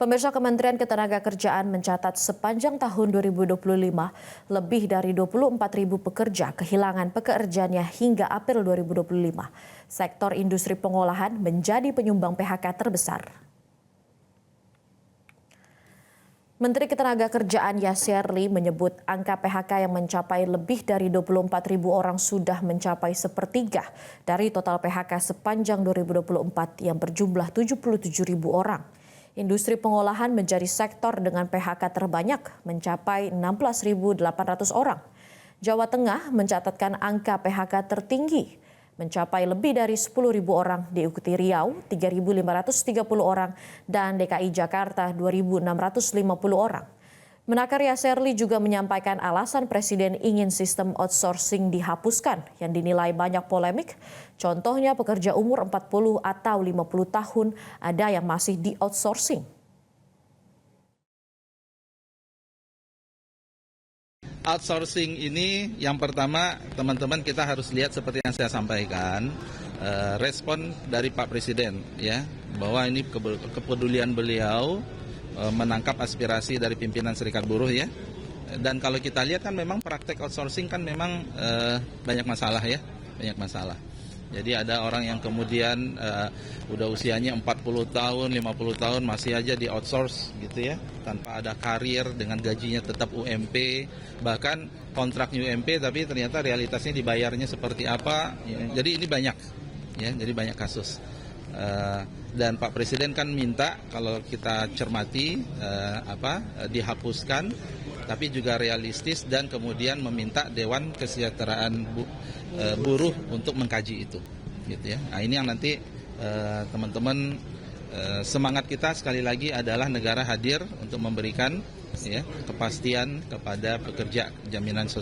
Pemirsa, Kementerian Ketenagakerjaan mencatat sepanjang tahun 2025, lebih dari 24.000 pekerja kehilangan pekerjaannya hingga April 2025. Sektor industri pengolahan menjadi penyumbang PHK terbesar. Menteri Ketenagakerjaan Yasserli menyebut angka PHK yang mencapai lebih dari 24.000 orang sudah mencapai sepertiga dari total PHK sepanjang 2024 yang berjumlah 77.000 orang. Industri pengolahan menjadi sektor dengan PHK terbanyak, mencapai 16.800 orang. Jawa Tengah mencatatkan angka PHK tertinggi, mencapai lebih dari 10.000 orang, diikuti Riau 3.530 orang, dan DKI Jakarta 2.650 orang. Menaker Yasserli juga menyampaikan alasan Presiden ingin sistem outsourcing dihapuskan yang dinilai banyak polemik. Contohnya pekerja umur 40 atau 50 tahun ada yang masih di-outsourcing. Outsourcing ini yang pertama teman-teman kita harus lihat seperti yang saya sampaikan, respon dari Pak Presiden ya, bahwa ini kepedulian beliau menangkap aspirasi dari pimpinan serikat buruh ya. Dan kalau kita lihat kan memang praktek outsourcing kan memang banyak masalah ya, banyak masalah. Jadi ada orang yang kemudian udah usianya 40 tahun, 50 tahun masih aja di outsource gitu ya, tanpa ada karir dengan gajinya tetap UMP, bahkan kontrak UMP tapi ternyata realitasnya dibayarnya seperti apa. Jadi ini banyak ya, jadi banyak kasus. Dan Pak Presiden kan minta kalau kita cermati dihapuskan, tapi juga realistis dan kemudian meminta Dewan Kesejahteraan Buruh untuk mengkaji itu, gitu ya. Nah ini yang nanti teman-teman semangat kita sekali lagi adalah negara hadir untuk memberikan ya kepastian kepada pekerja jaminan sosial.